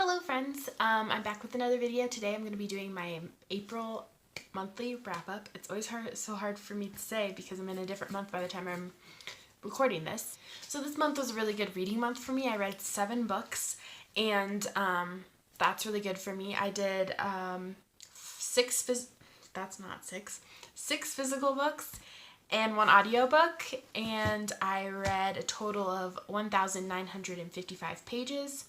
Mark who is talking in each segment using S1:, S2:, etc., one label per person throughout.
S1: Hello friends, I'm back with another video. Today I'm going to be doing my April monthly wrap-up. It's always so hard for me to say because I'm in a different month by the time I'm recording this. So this month was a really good reading month for me. I read 7 books and that's really good for me. I did 6 physical books and 1 audiobook, and I read a total of 1,955 pages.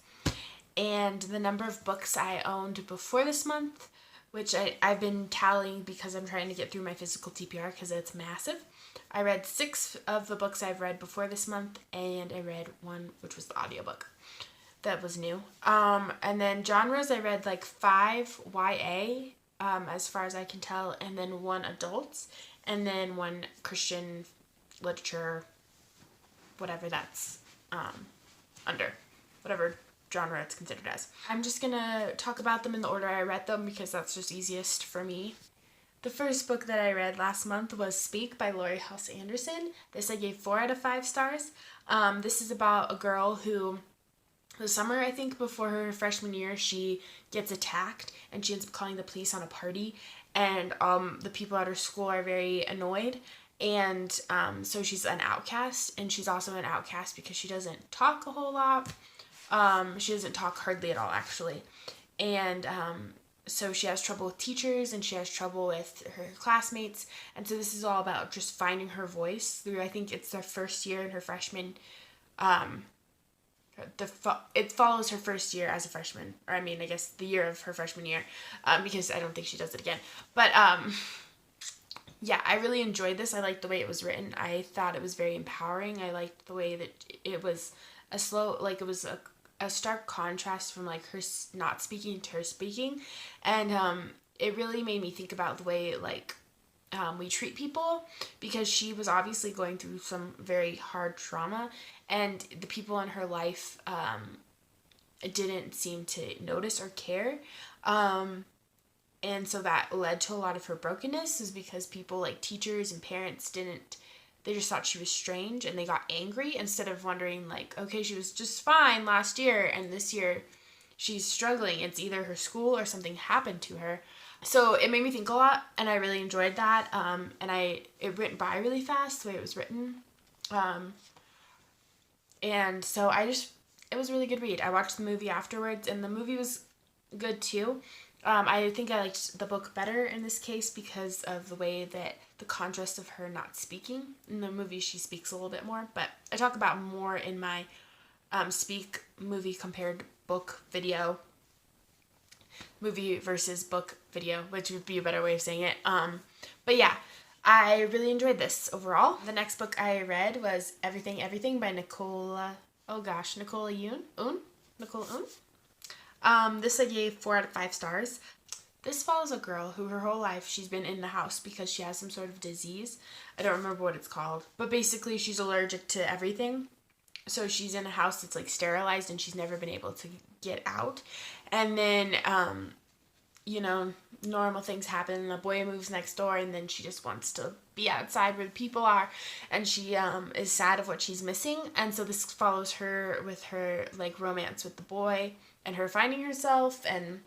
S1: And the number of books I owned before this month, which I've been tallying because I'm trying to get through my physical TPR because it's massive. I read 6 of the books I've read before this month, and I read 1, which was the audiobook. That was new. And then genres, I read like 5 YA, as far as I can tell, and then 1 adults, and then 1 Christian literature, whatever that's under, whatever genre it's considered as. I'm just gonna talk about them in the order I read them because that's just easiest for me. The first book that I read last month was Speak by Laurie Halse Anderson. This I gave 4 out of 5 stars. This is about a girl who, the summer I think before her freshman year, she gets attacked and she ends up calling the police on a party, and the people at her school are very annoyed, and so she's an outcast, and she's also an outcast because she doesn't talk a whole lot. She doesn't talk hardly at all, actually. And so she has trouble with teachers, and she has trouble with her classmates. And so this is all about just finding her voice through, I think it's the first year in her freshman, it follows her first year as a freshman. Or I mean, I guess the year of her freshman year, because I don't think she does it again. But yeah, I really enjoyed this. I liked the way it was written. I thought it was very empowering. I liked the way that it was it was a stark contrast from like her not speaking to her speaking, and it really made me think about the way we treat people, because she was obviously going through some very hard trauma, and the people in her life didn't seem to notice or care, and so that led to a lot of her brokenness, is because people like teachers and parents they just thought she was strange, and they got angry instead of wondering like, okay, she was just fine last year and this year she's struggling. It's either her school or something happened to her. So it made me think a lot, and I really enjoyed that. And it went by really fast the way it was written. And so it was a really good read. I watched the movie afterwards, and the movie was good too. I think I liked the book better in this case because of the way that the contrast of her not speaking. In the movie, she speaks a little bit more, but I talk about more in my speak movie compared book video, movie versus book video, which would be a better way of saying it. But yeah, I really enjoyed this overall. The next book I read was Everything by Nicola Yoon. This I gave 4 out of 5 stars. This follows a girl who her whole life she's been in the house because she has some sort of disease. I don't remember what it's called, but basically she's allergic to everything. So she's in a house that's like sterilized, and she's never been able to get out. And then, normal things happen. The boy moves next door, and then she just wants to be outside where the people are, and she is sad of what she's missing. And so this follows her with her like romance with the boy, and her finding herself, and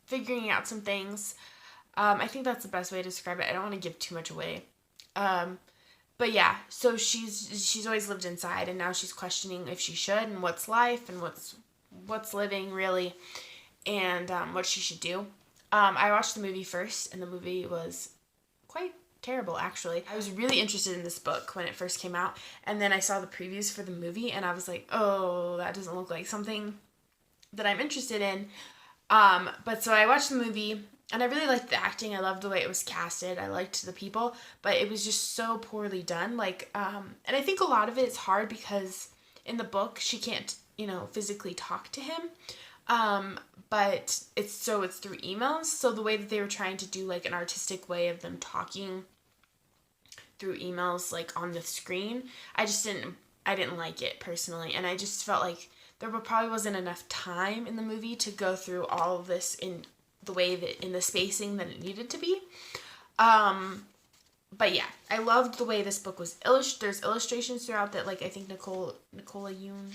S1: figuring out some things. I think that's the best way to describe it. I don't want to give too much away. But yeah, so she's always lived inside, and now she's questioning if she should, and what's life, and what's living really, and what she should do. I watched the movie first, and the movie was quite terrible, actually. I was really interested in this book when it first came out, and then I saw the previews for the movie, and I was like, oh, that doesn't look like something that I'm interested in. But so I watched the movie, and I really liked the acting. I loved the way it was casted. I liked the people, but it was just so poorly done. And I think a lot of it is hard because in the book she can't, physically talk to him. But it's through emails. So the way that they were trying to do like an artistic way of them talking through emails, like on the screen, I didn't like it personally. And I just felt like there probably wasn't enough time in the movie to go through all of this in the way that, in the spacing that it needed to be. But yeah, I loved the way this book was there's illustrations throughout that, like, I think Nicola Yoon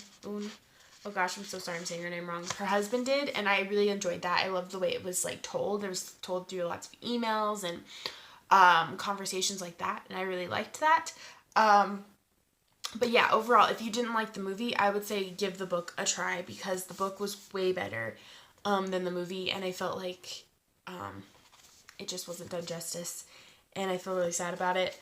S1: oh gosh, I'm so sorry I'm saying her name wrong. Her husband did, and I really enjoyed that. I loved the way it was like told. It was told through lots of emails and conversations like that, and I really liked that. But yeah, overall, if you didn't like the movie, I would say give the book a try because the book was way better than the movie, and I felt like it just wasn't done justice, and I feel really sad about it.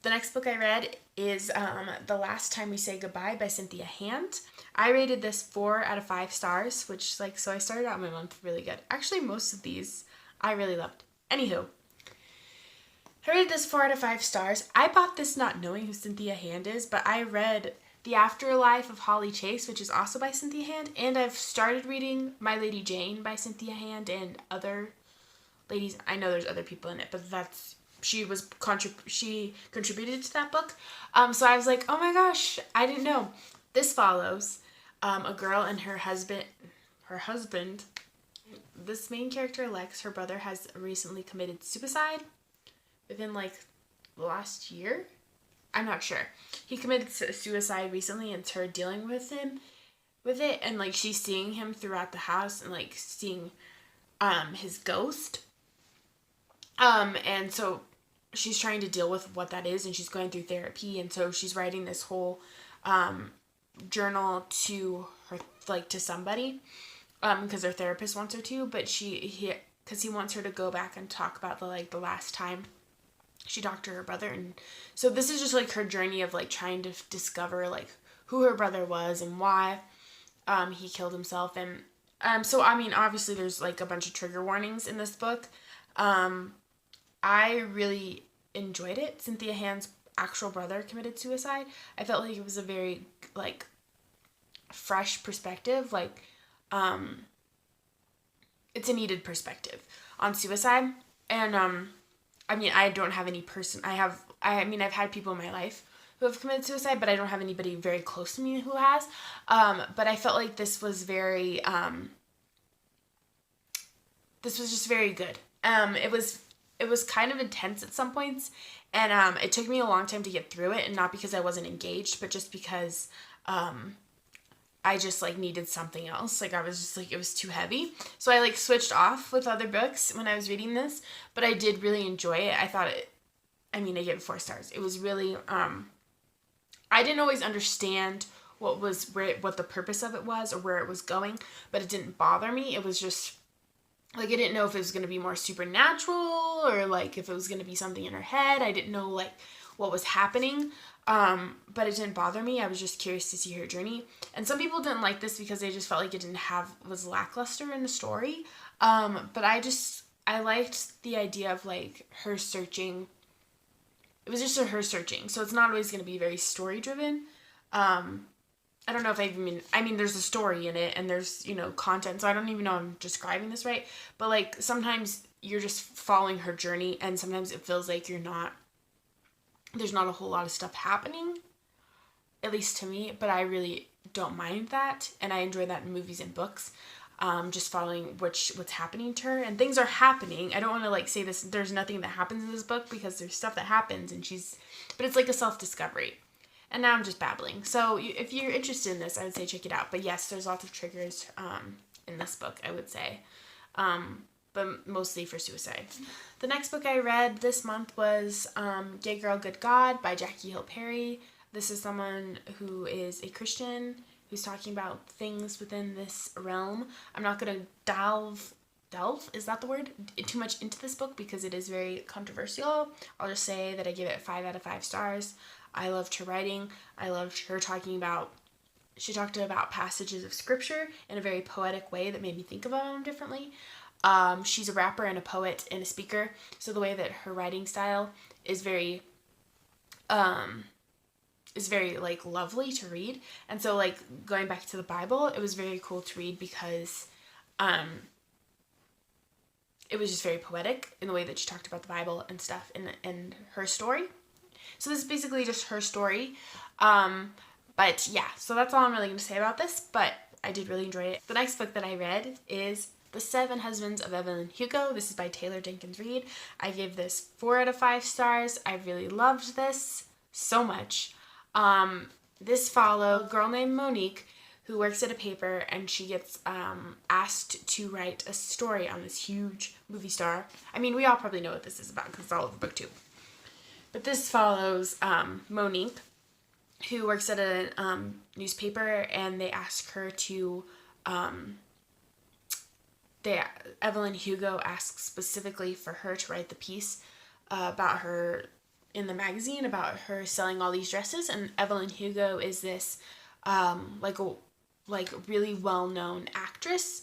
S1: The next book I read is The Last Time We Say Goodbye by Cynthia Hand. I rated this 4 out of 5 stars, which, like, so I started out my month really good. Actually, most of these I really loved. Anywho, I rated this 4 out of 5 stars. I bought this not knowing who Cynthia Hand is, but I read The Afterlife of Holly Chase, which is also by Cynthia Hand, and I've started reading My Lady Jane by Cynthia Hand and other ladies. I know there's other people in it, but she contributed to that book. So I was like, oh my gosh, I didn't know. This follows a girl and her husband. This main character, Lex, her brother, has recently committed suicide within like the last year. I'm not sure. He committed suicide recently, and it's her dealing with it, and like she's seeing him throughout the house and like seeing his ghost. And so she's trying to deal with what that is, and she's going through therapy, and so she's writing this whole journal to her, like, to somebody, because her therapist wants her to, but because he wants her to go back and talk about the last time she talked to her brother. And so this is just like her journey of like trying to discover like who her brother was and why he killed himself. And so I mean, obviously there's like a bunch of trigger warnings in this book. I really enjoyed it. Cynthia Hand's actual brother committed suicide. I felt like it was a very like fresh perspective. Like it's a needed perspective on suicide. And I mean, I don't have any person. I mean, I've had people in my life who have committed suicide, but I don't have anybody very close to me who has. But I felt like this was very this was just very good. It was kind of intense at some points, and it took me a long time to get through it, and not because I wasn't engaged, but just because I just like needed something else. Like I was just like, it was too heavy. So I like switched off with other books when I was reading this, but I did really enjoy it. I gave it 4 stars. It was really, I didn't always understand what the purpose of it was or where it was going, but it didn't bother me. It was just, like, I didn't know if it was going to be more supernatural or, like, if it was going to be something in her head. I didn't know, like, what was happening, but it didn't bother me. I was just curious to see her journey. And some people didn't like this because they just felt like it was lackluster in the story. But I liked the idea of, like, her searching. It was just her searching. So it's not always going to be very story-driven. I don't know if I mean, there's a story in it and there's, content. So I don't even know if I'm describing this right. But, like, sometimes you're just following her journey and sometimes it feels like there's not a whole lot of stuff happening, at least to me. But I really don't mind that. And I enjoy that in movies and books. Just following what's happening to her. And things are happening. I don't want to, like, say this, there's nothing that happens in this book because there's stuff that happens but it's like a self-discovery. And now I'm just babbling. So if you're interested in this, I would say check it out. But yes, there's lots of triggers in this book, I would say. But mostly for suicide. The next book I read this month was Gay Girl, Good God by Jackie Hill Perry. This is someone who is a Christian who's talking about things within this realm. I'm not going to delve, is that the word? Too much into this book because it is very controversial. I'll just say that I give it 5 out of 5 stars. I loved her writing. I loved her she talked about passages of scripture in a very poetic way that made me think about them differently. She's a rapper and a poet and a speaker. So the way that her writing style is very like lovely to read. And so like going back to the Bible, it was very cool to read because it was just very poetic in the way that she talked about the Bible and stuff and her story. So this is basically just her story. But yeah, so that's all I'm really going to say about this, but I did really enjoy it. The next book that I read is The 7 Husbands of Evelyn Hugo. This is by Taylor Jenkins Reid. I gave this 4 out of 5 stars. I really loved this so much. This followed a girl named Monique who works at a paper, and she gets asked to write a story on this huge movie star. I mean, we all probably know what this is about because it's all over BookTube. But this follows Monique, who works at a newspaper, and they ask her to, Evelyn Hugo asks specifically for her to write the piece about her in the magazine, about her selling all these dresses. And Evelyn Hugo is this really well-known actress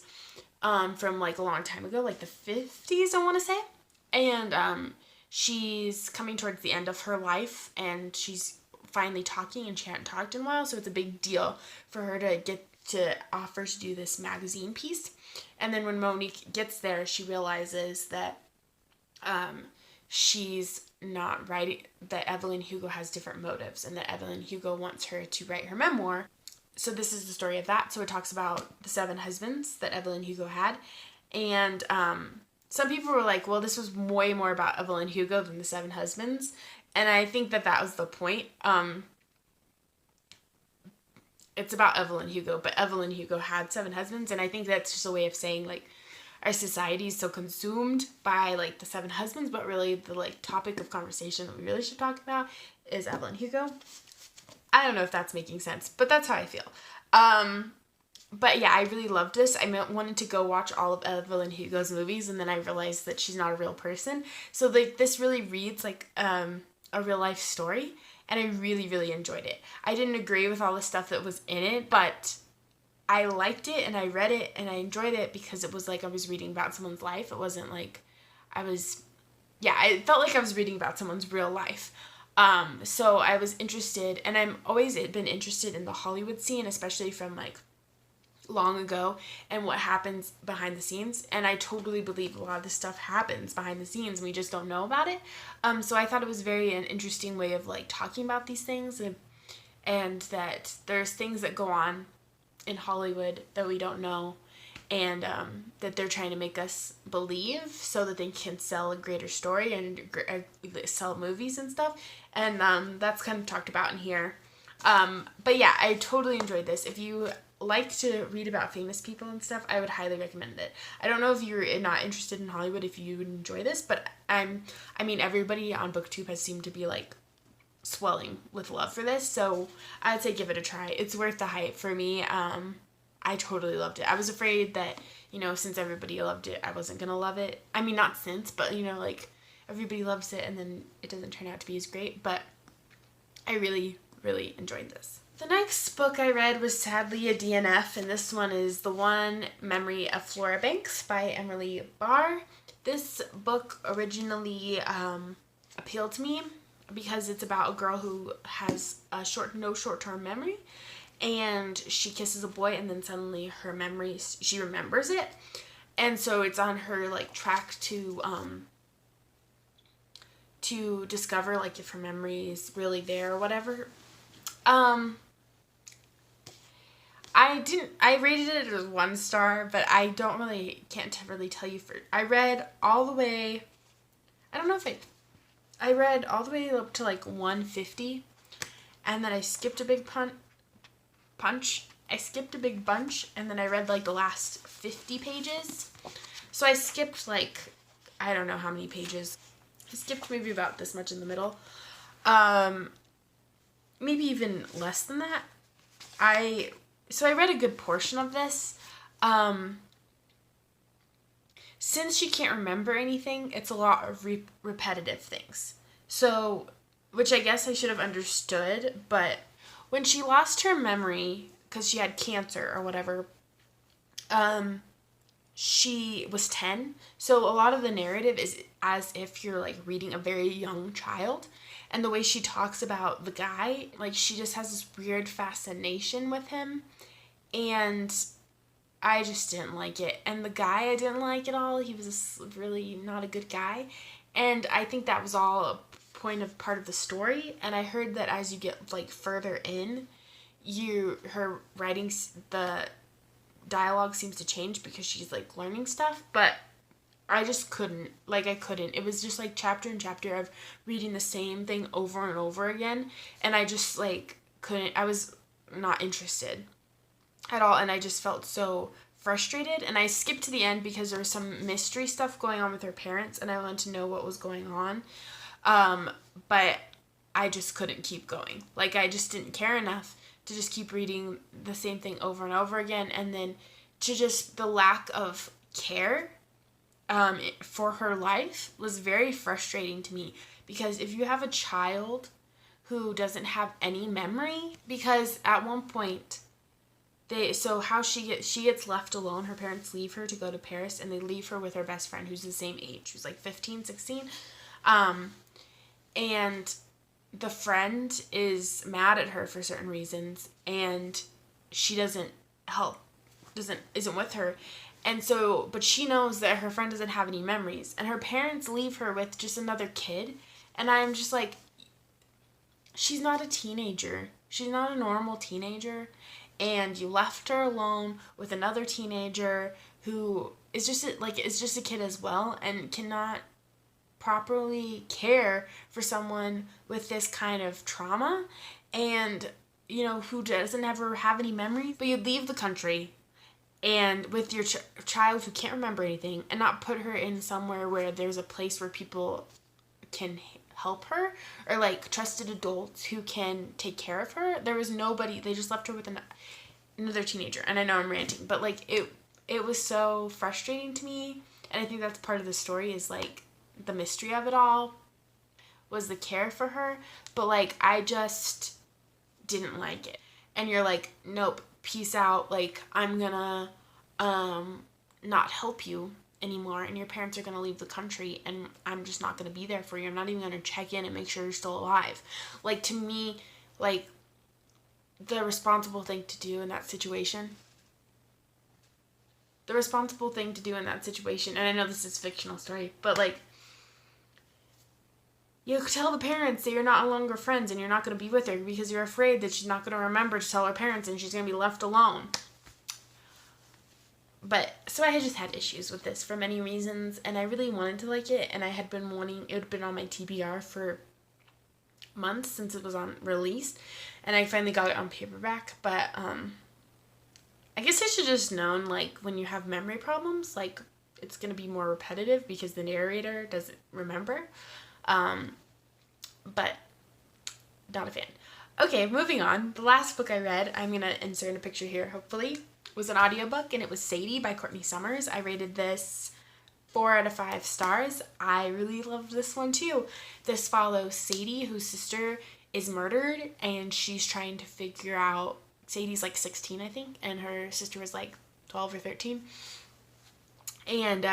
S1: from like a long time ago, like the 50s, I want to say. And she's coming towards the end of her life, and she's finally talking, and she hadn't talked in a while, so it's a big deal for her to get to offer to do this magazine piece. And then when Monique gets there, she realizes that she's not writing, that Evelyn Hugo has different motives, and that Evelyn Hugo wants her to write her memoir. So this is the story of that. So it talks about the 7 husbands that Evelyn Hugo had. And some people were like, well, this was way more about Evelyn Hugo than the 7 husbands. And I think that was the point. It's about Evelyn Hugo, but Evelyn Hugo had 7 husbands. And I think that's just a way of saying, like, our society is so consumed by, like, the 7 husbands, but really the, like, topic of conversation that we really should talk about is Evelyn Hugo. I don't know if that's making sense, but that's how I feel. But yeah, I really loved this. I wanted to go watch all of Evelyn Hugo's movies, and then I realized that she's not a real person. So like this really reads like a real life story, and I really, really enjoyed it. I didn't agree with all the stuff that was in it, but I liked it, and I read it, and I enjoyed it because it was like I was reading about someone's life. It wasn't like I felt like I was reading about someone's real life. So I was interested, and I'm always been interested in the Hollywood scene, especially from like long ago, and what happens behind the scenes. And I totally believe a lot of this stuff happens behind the scenes, and we just don't know about it. So I thought it was an interesting way of like talking about these things, and that there's things that go on in Hollywood that we don't know, and that they're trying to make us believe so that they can sell a greater story and sell movies and stuff. And that's kind of talked about in here. But yeah, I totally enjoyed this. If you like to read about famous people and stuff, I would highly recommend it. I don't know if you're not interested in Hollywood, if you would enjoy this, but I mean, everybody on BookTube has seemed to be like swelling with love for this, so I'd say give it a try. It's worth the hype for me. I totally loved it. I was afraid that, since everybody loved it, I wasn't gonna love it. I mean, not since, but like everybody loves it and then it doesn't turn out to be as great, but I really, really enjoyed this. The next book I read was sadly a DNF, and this one is The One Memory of Flora Binks by Emily Barr. This book originally appealed to me because it's about a girl who has no short-term memory, and she kisses a boy, and then suddenly her memories, she remembers it, and so it's on her like track to discover like if her memory is really there or whatever. I rated it as 1 star, but I can't really tell you I read all the way, I read all the way up to like 150, and then I skipped a big I skipped a big bunch, and then I read like the last 50 pages. So I skipped like, I don't know how many pages. I skipped maybe about this much in the middle. Maybe even less than that. So I read a good portion of this. Since she can't remember anything, it's a lot of repetitive things. So, which I guess I should have understood, but when she lost her memory because she had cancer or whatever, she was 10. So a lot of the narrative is as if you're like reading a very young child. And the way she talks about the guy, like she just has this weird fascination with him. And I just didn't like it. And the guy I didn't like at all. He was really not a good guy. And I think that was all a part of the story. And I heard that as you get like further in, her writing, the dialogue seems to change because she's like learning stuff. But I just couldn't. It was just like chapter and chapter of reading the same thing over and over again. And I just like couldn't. I was not interested. at all, and I just felt so frustrated, and I skipped to the end because there was some mystery stuff going on with her parents, and I wanted to know what was going on, but I just couldn't keep going. Like, I just didn't care enough to just keep reading the same thing over and over again, and then to just the lack of care for her life was very frustrating to me, because if you have a child who doesn't have any memory, because at one point she gets left alone. Her parents leave her to go to Paris, and they leave her with her best friend who's the same age, who's like 15, 16. And the friend is mad at her for certain reasons, and she isn't with her. And so, but she knows that her friend doesn't have any memories, and her parents leave her with just another kid. And I'm just like, she's not a teenager. She's not a normal teenager. And you left her alone with another teenager who is just a kid as well, and cannot properly care for someone with this kind of trauma, and who doesn't ever have any memories. But you'd leave the country and with your child who can't remember anything, and not put her in somewhere where there's a place where people can help her, or like trusted adults who can take care of her. There was nobody. They just left her with another teenager. And I know I'm ranting, but like it was so frustrating to me, and I think that's part of the story, is like the mystery of it all was the care for her. But like, I just didn't like it. And you're like, nope, peace out, like, I'm gonna not help you anymore, and your parents are gonna leave the country, and I'm just not gonna be there for you. I'm not even gonna check in and make sure you're still alive. Like, to me, like, the responsible thing to do in that situation, and I know this is a fictional story, but like, you tell the parents that you're not no longer friends, and you're not going to be with her because you're afraid that she's not going to remember to tell her parents, and she's going to be left alone. But, so I just had issues with this for many reasons, and I really wanted to like it, and I had been wanting, it had been on my TBR for months since it was released, and I finally got it on paperback. But I guess I should just known, like, when you have memory problems, like, it's going to be more repetitive because the narrator doesn't remember. But not a fan. Okay, moving on. The last book I read, I'm going to insert a picture here, hopefully, was an audiobook, and it was Sadie by Courtney Summers. I rated this 4 out of 5 stars. I really loved this one too. This follows Sadie, whose sister is murdered, and she's trying to figure out, Sadie's like 16, I think, and her sister was like 12 or 13. And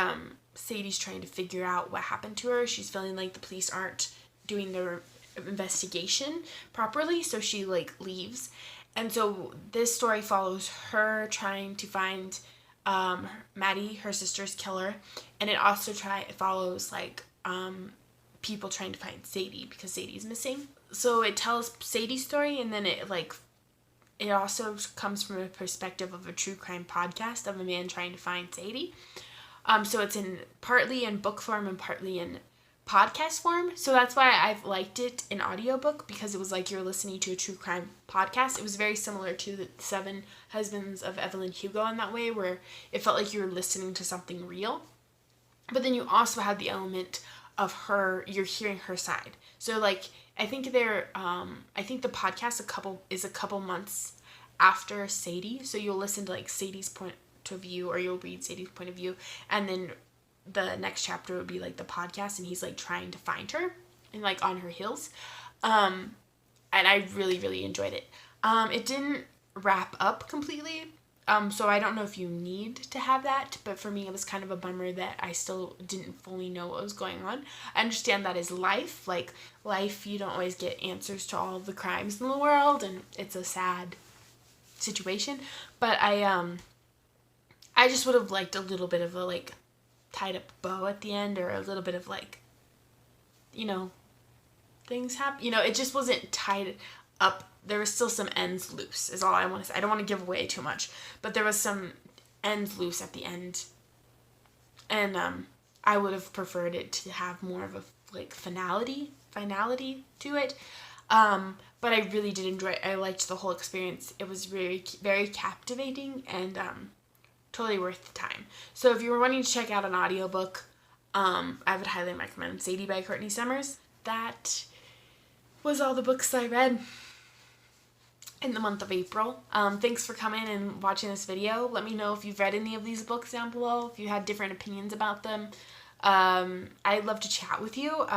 S1: Sadie's trying to figure out what happened to her. She's feeling like the police aren't doing their investigation properly, so she like leaves. And so this story follows her trying to find Maddie, her sister's killer, and it also follows like people trying to find Sadie because Sadie's missing. So it tells Sadie's story, and then it also comes from a perspective of a true crime podcast of a man trying to find Sadie. So it's partly in book form and partly in podcast form. So that's why I've liked it in audiobook, because it was like you're listening to a true crime podcast. It was very similar to the 7 Husbands of Evelyn Hugo in that way, where it felt like you were listening to something real. But then you also had the element of you're hearing her side. So like, I think the podcast is a couple months after Sadie. So you'll listen to like Sadie's point of view, or you'll read Sadie's point of view, and then the next chapter would be like the podcast, and he's like trying to find her and like on her heels. And I really, really enjoyed it. It didn't wrap up completely. So I don't know if you need to have that, but for me, it was kind of a bummer that I still didn't fully know what was going on. I understand that is life. Like, life, you don't always get answers to all of the crimes in the world, and it's a sad situation. But I just would have liked a little bit of a, like, tied up bow at the end, or a little bit of, like, things happen. It just wasn't tied up. There was still some ends loose, is all I want to say. I don't want to give away too much, but there was some ends loose at the end. And I would have preferred it to have more of a, like, finality to it. But but I really did enjoy it. I liked the whole experience. It was very, very captivating and totally worth the time. So if you were wanting to check out an audiobook, I would highly recommend Sadie by Courtney Summers. That was all the books I read in the month of April. Thanks for coming and watching this video. Let me know if you've read any of these books down below, if you had different opinions about them. I'd love to chat with you.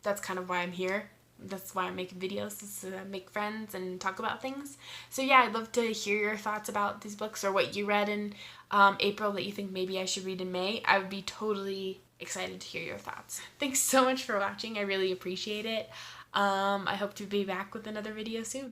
S1: That's kind of why I'm here. That's why I'm making videos, is to make friends and talk about things. So yeah, I'd love to hear your thoughts about these books or what you read in April that you think maybe I should read in May. I would be totally excited to hear your thoughts. Thanks so much for watching. I really appreciate it. I hope to be back with another video soon.